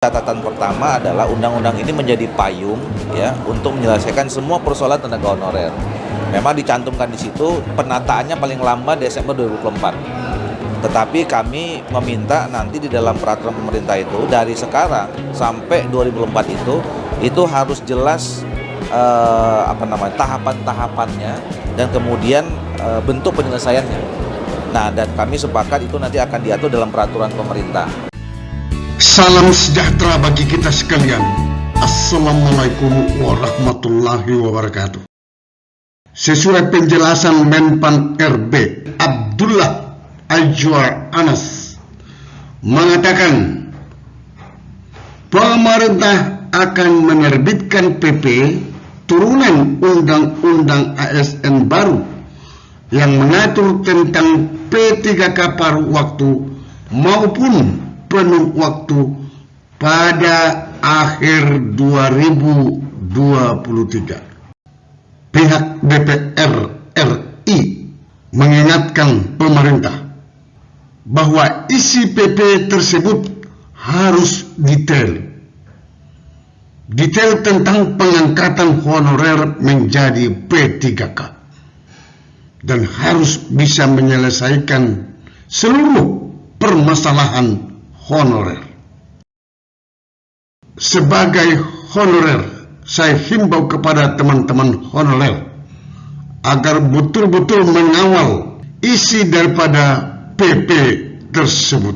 Catatan pertama adalah undang-undang ini menjadi payung ya untuk menyelesaikan semua persoalan tenaga honorer. Memang dicantumkan di situ penataannya paling lambat Desember 2024. Tetapi kami meminta nanti di dalam peraturan pemerintah itu dari sekarang sampai 2024 itu harus jelas tahapan-tahapannya dan kemudian bentuk penyelesaiannya. Nah, dan kami sepakat itu nanti akan diatur dalam peraturan pemerintah. Salam sejahtera bagi kita sekalian. Assalamualaikum warahmatullahi wabarakatuh. Sesuai penjelasan Menpan RB Abdullah Azwar Anas mengatakan pemerintah akan menerbitkan PP turunan Undang-Undang ASN baru yang mengatur tentang P3K paruh waktu maupun penuh waktu pada akhir 2023. Pihak DPR RI mengingatkan pemerintah bahwa isi PP tersebut harus detail tentang pengangkatan honorer menjadi P3K dan harus bisa menyelesaikan seluruh permasalahan honorer. Sebagai honorer, saya himbau kepada teman-teman honorer agar betul-betul mengawal isi daripada PP tersebut.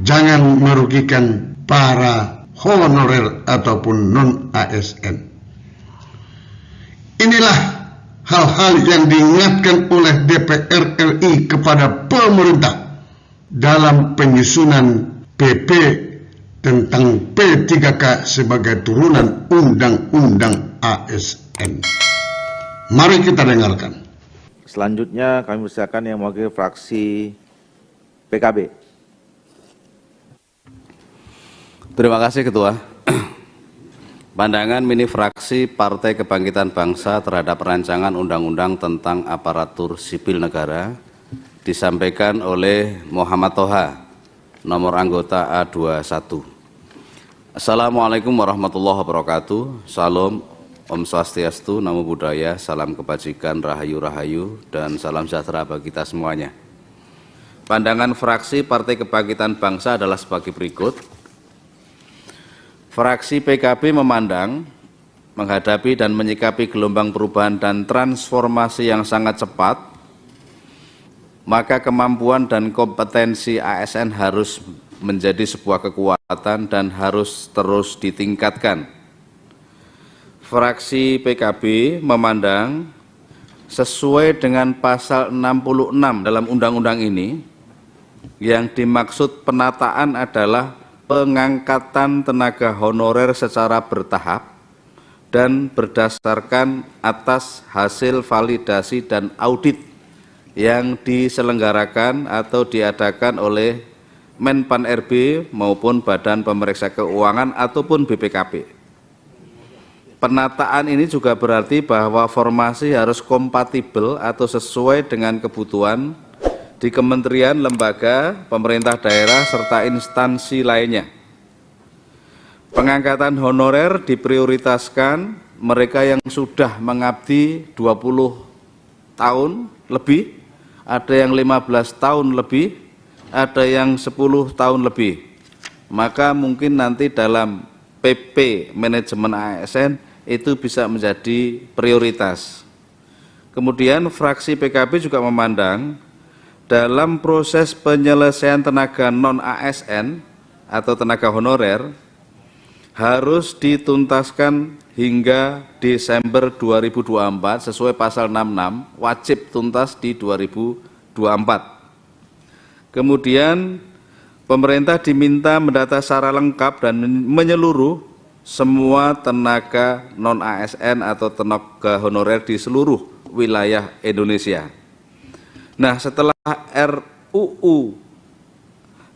Jangan merugikan para honorer ataupun non-ASN. Inilah hal-hal yang diingatkan oleh DPR RI kepada pemerintah dalam penyusunan PP tentang P3K sebagai turunan Undang-Undang ASN. Mari kita dengarkan. Selanjutnya kami persilakan yang mewakili fraksi PKB. Terima kasih Ketua. Pandangan mini fraksi Partai Kebangkitan Bangsa terhadap rancangan undang-undang tentang aparatur sipil negara disampaikan oleh Muhammad Toha, nomor anggota A21. Assalamualaikum warahmatullahi wabarakatuh. Salam, Om Swastiastu, Namo Buddhaya, salam kebajikan, rahayu-rahayu, dan salam sejahtera bagi kita semuanya. Pandangan fraksi Partai Kebangkitan Bangsa adalah sebagai berikut. Fraksi PKB memandang, menghadapi dan menyikapi gelombang perubahan dan transformasi yang sangat cepat, maka kemampuan dan kompetensi ASN harus menjadi sebuah kekuatan dan harus terus ditingkatkan. Fraksi PKB memandang sesuai dengan pasal 66 dalam undang-undang ini, yang dimaksud penataan adalah pengangkatan tenaga honorer secara bertahap dan berdasarkan atas hasil validasi dan audit yang diselenggarakan atau diadakan oleh Menpan RB maupun Badan Pemeriksa Keuangan ataupun BPKP. Penataan ini juga berarti bahwa formasi harus kompatibel atau sesuai dengan kebutuhan di kementerian, lembaga, pemerintah daerah, serta instansi lainnya. Pengangkatan honorer diprioritaskan mereka yang sudah mengabdi 20 tahun lebih, ada yang 15 tahun lebih, ada yang 10 tahun lebih. Maka mungkin nanti dalam PP manajemen ASN itu bisa menjadi prioritas. Kemudian fraksi PKB juga memandang dalam proses penyelesaian tenaga non-ASN atau tenaga honorer harus dituntaskan hingga Desember 2024 sesuai pasal 66, wajib tuntas di 2024. Kemudian pemerintah diminta mendata secara lengkap dan menyeluruh semua tenaga non-ASN atau tenaga honorer di seluruh wilayah Indonesia. Nah, setelah RUU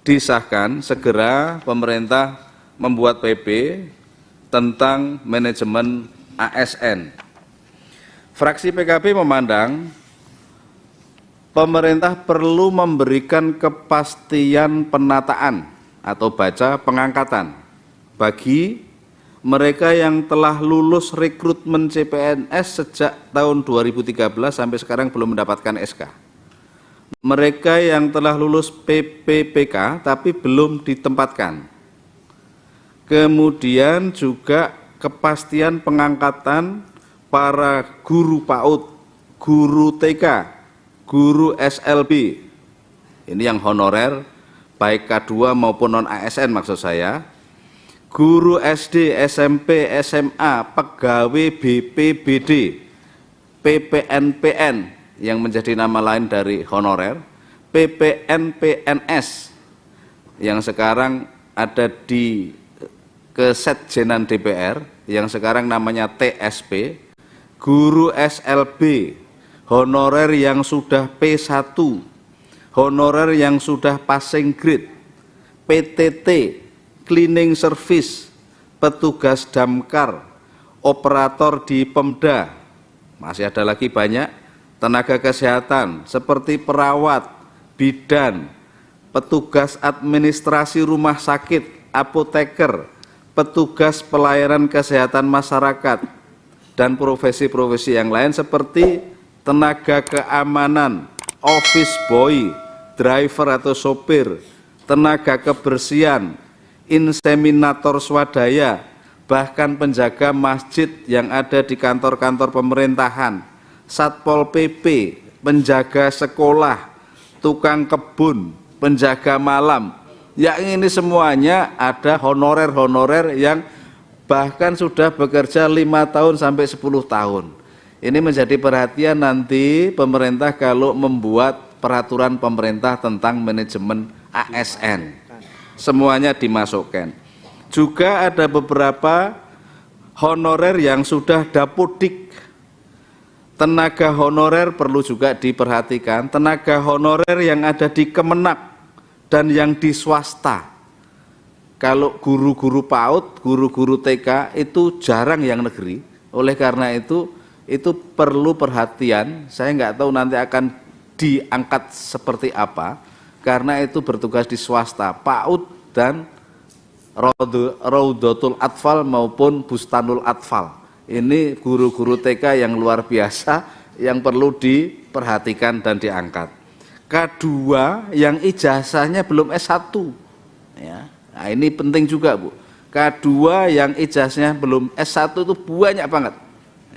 disahkan, segera pemerintah membuat PP tentang manajemen ASN. Fraksi PKB memandang pemerintah perlu memberikan kepastian penataan atau baca pengangkatan bagi mereka yang telah lulus rekrutmen CPNS sejak tahun 2013 sampai sekarang belum mendapatkan SK. Mereka yang telah lulus PPPK tapi belum ditempatkan. Kemudian juga kepastian pengangkatan para guru PAUD, guru TK, guru SLB. Ini yang honorer, baik K2 maupun non-ASN maksud saya. Guru SD, SMP, SMA, pegawai BPBD, PPNPN yang menjadi nama lain dari honorer, PPNPNS yang sekarang ada di Kesetjenan DPR, yang sekarang namanya TSP, guru SLB, honorer yang sudah P1, honorer yang sudah passing grade, PTT, cleaning service, petugas damkar, operator di Pemda, masih ada lagi banyak, tenaga kesehatan seperti perawat, bidan, petugas administrasi rumah sakit, apoteker, petugas pelayanan kesehatan masyarakat, dan profesi-profesi yang lain seperti tenaga keamanan, office boy, driver atau sopir, tenaga kebersihan, inseminator swadaya, bahkan penjaga masjid yang ada di kantor-kantor pemerintahan, satpol PP, penjaga sekolah, tukang kebun, penjaga malam. Yang ini semuanya ada honorer-honorer yang bahkan sudah bekerja 5 tahun sampai 10 tahun. Ini menjadi perhatian nanti pemerintah kalau membuat peraturan pemerintah tentang manajemen ASN. Semuanya dimasukkan. Juga ada beberapa honorer yang sudah dapodik. Tenaga honorer perlu juga diperhatikan. Tenaga honorer yang ada di Kemenak dan yang di swasta. Kalau guru-guru PAUD, guru-guru TK itu jarang yang negeri. Oleh karena itu perlu perhatian. Saya nggak tahu nanti akan diangkat seperti apa. Karena itu bertugas di swasta, PAUD dan Raudatul Atfal maupun Bustanul Atfal. Ini guru-guru TK yang luar biasa yang perlu diperhatikan dan diangkat. K2 yang ijazahnya belum S1. Ya. Nah, ini penting juga, Bu. K2 yang ijazahnya belum S1 itu banyak banget.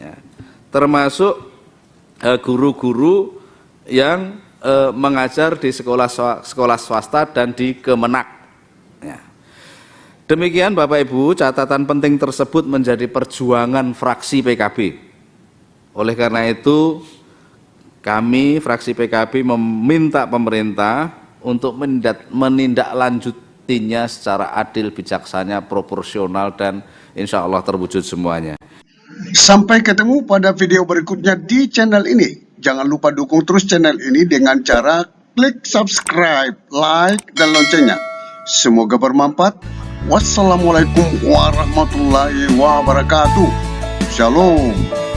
Ya. Termasuk guru-guru yang mengajar di sekolah swasta dan di Kemenak. Ya. Demikian Bapak Ibu, catatan penting tersebut menjadi perjuangan fraksi PKB. Oleh karena itu, kami fraksi PKB meminta pemerintah untuk menindaklanjutinya secara adil, bijaksana, proporsional, dan insya Allah terwujud semuanya. Sampai ketemu pada video berikutnya di channel ini. Jangan lupa dukung terus channel ini dengan cara klik subscribe, like, dan loncengnya. Semoga bermanfaat. Wassalamualaikum warahmatullahi wabarakatuh. Shalom.